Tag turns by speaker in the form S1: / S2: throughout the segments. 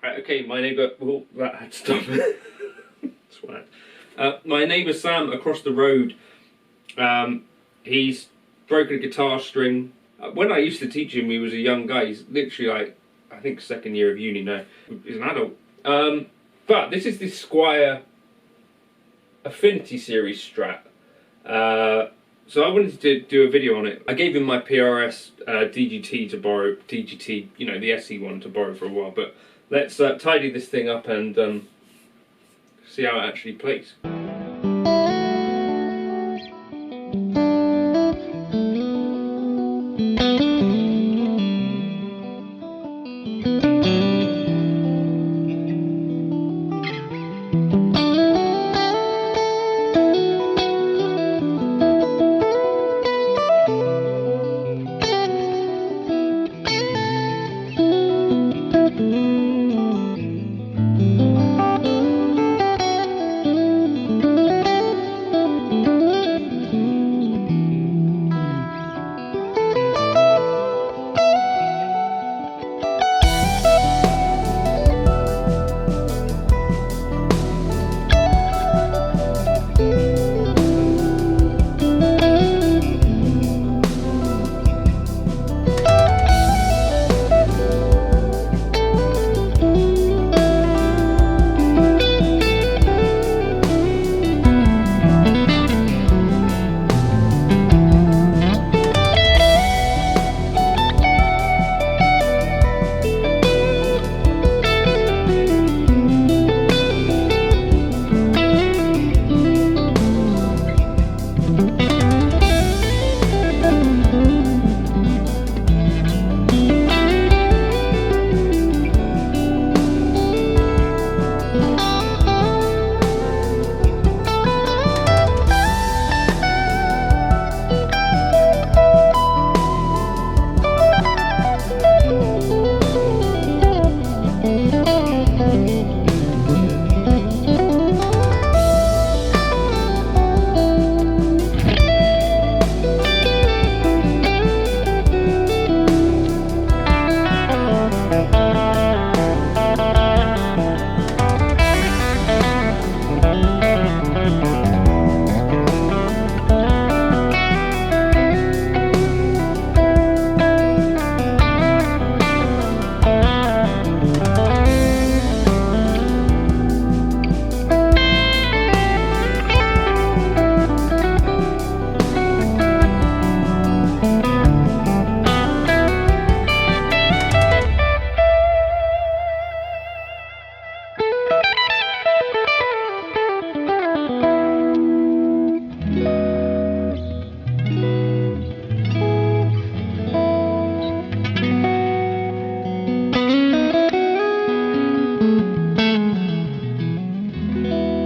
S1: Okay, my neighbour... Oh, that had to stop. Swear. My neighbour Sam across the road, he's broken a guitar string. When I used to teach him, he was a young guy. He's literally like, I think second year of uni now. He's an adult. But this is the Squier Affinity series Strat. So I wanted to do a video on it. I gave him my PRS DGT to borrow, DGT, you know, the SE one to borrow for a while. But let's tidy this thing up and see how it actually plays.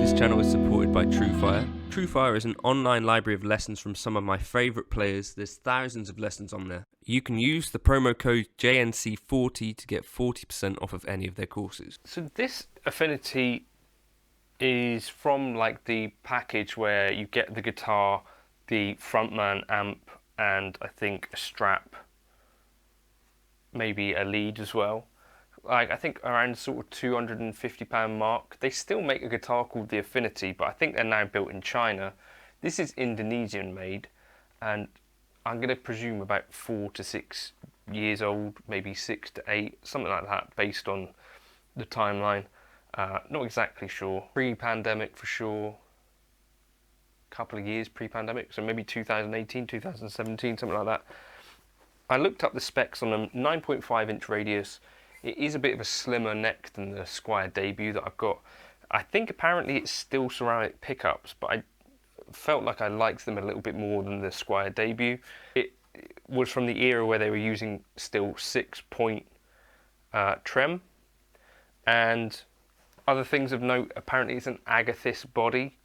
S2: This channel is supported by TrueFire. TrueFire is an online library of lessons from some of my favourite players. There's thousands of lessons on there. You can use the promo code JNC40 to get 40% off of any of their courses.
S3: So this Affinity is from like the package where you get the guitar, the frontman amp, and I think a strap, maybe a lead as well. Like I think around sort of £250 mark. They still make a guitar called the Affinity, but I think they're now built in China. This is Indonesian made, and I'm going to presume about 4 to 6 years old, maybe 6 to 8, something like that, based on the timeline. Not exactly sure. Pre-pandemic for sure. Couple of years pre-pandemic, so maybe 2018, 2017, something like that. I looked up the specs on them. 9.5 inch radius. It is a bit of a slimmer neck than the Squier Debut that I've got. I think apparently it's still ceramic pickups, but I felt like I liked them a little bit more than the Squier Debut. It was from the era where they were using still 6-point trem. And other things of note, apparently it's an agathis body.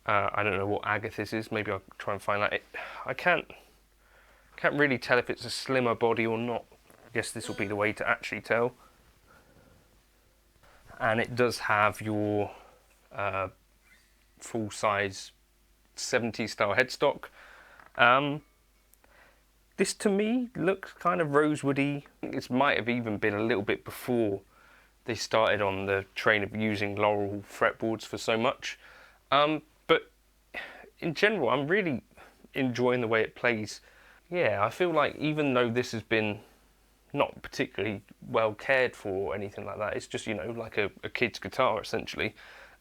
S3: I don't know what agathis is, maybe I'll try and find that. I can't really tell if it's a slimmer body or not. I guess this will be the way to actually tell. And it does have your full-size 70s style headstock. This to me looks kind of rosewoody. I think this might have even been a little bit before they started on the train of using Laurel fretboards for so much. But in general, I'm really enjoying the way it plays. Yeah, I feel like even though this has been not particularly well cared for or anything like that, it's just, you know, like a kid's guitar essentially.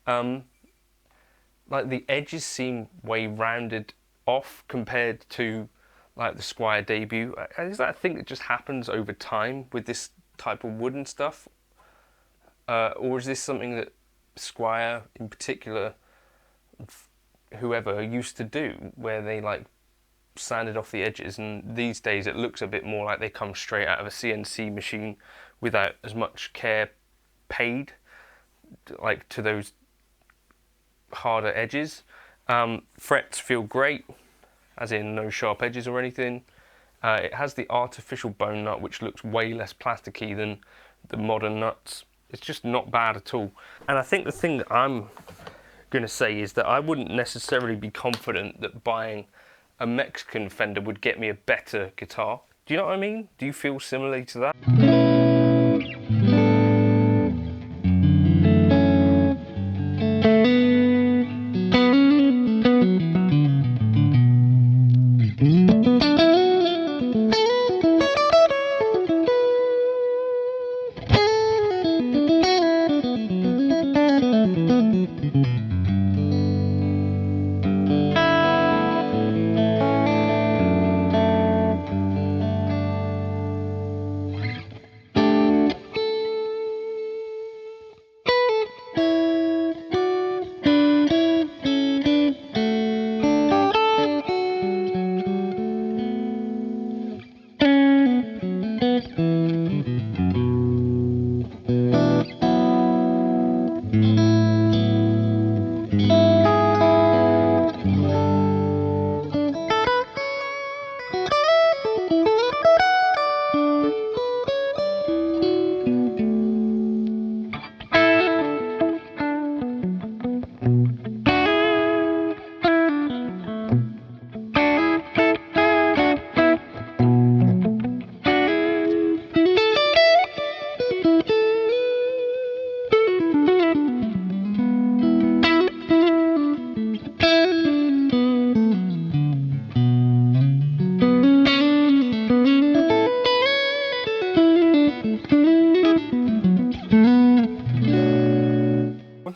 S3: Like the edges seem way rounded off compared to like the Squier Debut. Is that a thing that just happens over time with this type of wooden stuff? Or is this something that Squier in particular, whoever, used to do, where they like sanded off the edges, and these days it looks a bit more like they come straight out of a CNC machine without as much care paid like to those harder edges. Frets feel great, as in no sharp edges or anything. It has the artificial bone nut, which looks way less plasticky than the modern nuts. It's just not bad at all. And I think the thing that I'm going to say is that I wouldn't necessarily be confident that buying a Mexican Fender would get me a better guitar. Do you know what I mean? Do you feel similarly to that?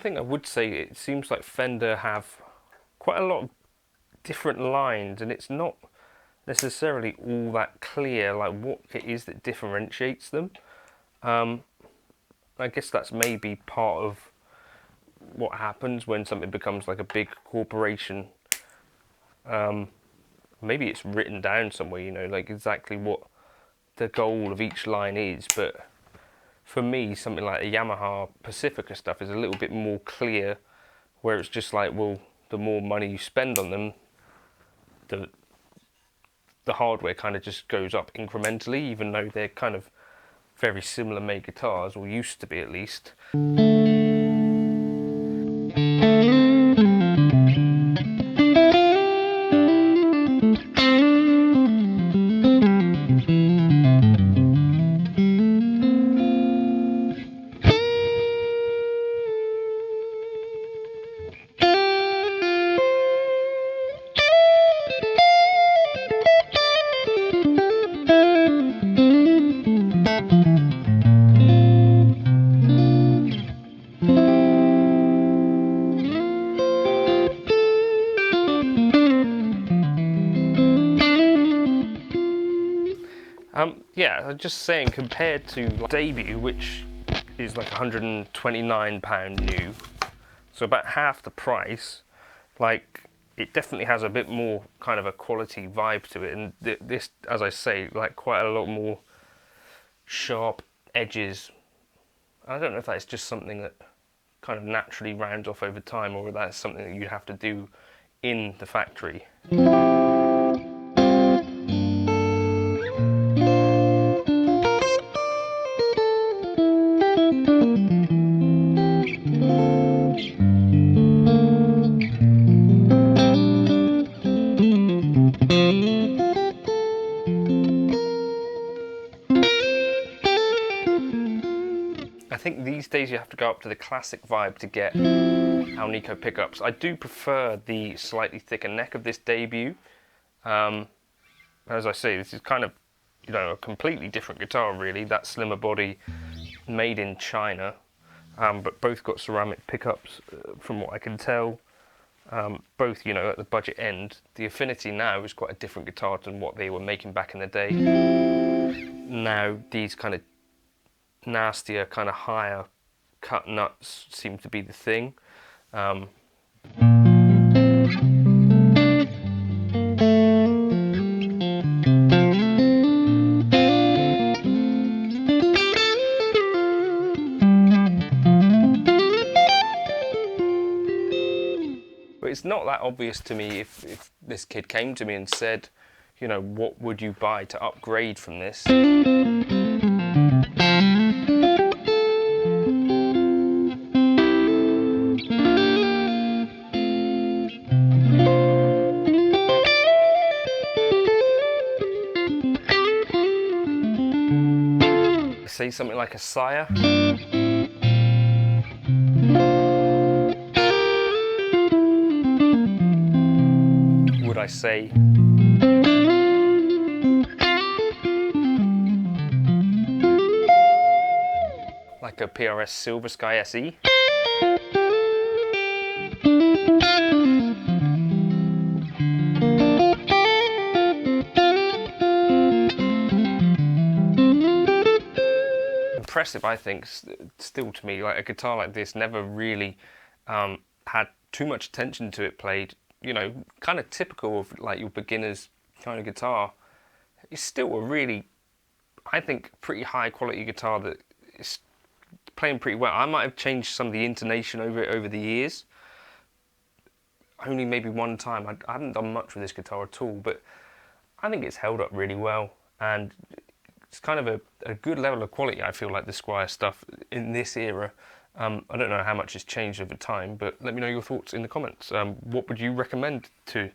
S3: Thing I would say, it seems like Fender have quite a lot of different lines, and it's not necessarily all that clear like what it is that differentiates them. I guess that's maybe part of what happens when something becomes like a big corporation. Maybe it's written down somewhere, you know, like exactly what the goal of each line is, but for me, something like the Yamaha Pacifica stuff is a little bit more clear, where it's just like, well, the more money you spend on them, the hardware kind of just goes up incrementally, even though they're kind of very similar made guitars, or used to be at least. Yeah, I'm just saying, compared to Debut, which is like £129 new, so about half the price, like it definitely has a bit more kind of a quality vibe to it, and this, as I say, like quite a lot more sharp edges. I don't know if that's just something that kind of naturally rounds off over time, or that's something that you have to do in the factory. I think think these days you have to go up to the classic vibe to get Alnico pickups. I do prefer the slightly thicker neck of this Debut. As I say, this is kind of, you know, a completely different guitar really. That slimmer body, made in China, but both got ceramic pickups from what I can tell. Both, you know, at the budget end. The Affinity now is quite a different guitar than what they were making back in the day. Now these kind of nastier, kind of higher cut nuts seem to be the thing. But it's not that obvious to me if this kid came to me and said, you know, what would you buy to upgrade from this? Say something like a Sire. Would I say like a PRS Silver Sky SE? Impressive, I think, still to me. Like a guitar like this never really had too much attention to it played. You know, kind of typical of like your beginner's kind of guitar. It's still a really, I think, pretty high quality guitar that is playing pretty well. I might have changed some of the intonation over it over the years. Only maybe one time. I haven't done much with this guitar at all, but I think it's held up really well, and it's kind of a good level of quality, I feel like, the Squier stuff in this era. I don't know how much has changed over time, but let me know your thoughts in the comments. What would you recommend to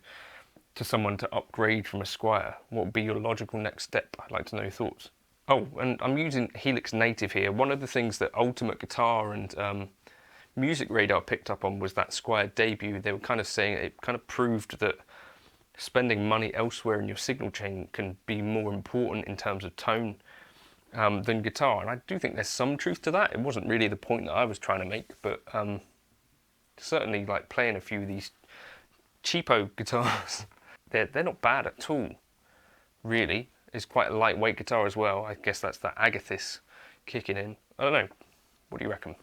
S3: someone to upgrade from a Squier? What would be your logical next step? I'd like to know your thoughts. Oh, and I'm using Helix Native here. One of the things that Ultimate Guitar and Music Radar picked up on was that Squier Debut. They were kind of saying it kind of proved that spending money elsewhere in your signal chain can be more important in terms of tone than guitar, and I do think there's some truth to that. It wasn't really the point that I was trying to make, but certainly like playing a few of these cheapo guitars, they're not bad at all, really. It's quite a lightweight guitar as well. I guess that's that Agathis kicking in. I don't know. What do you reckon?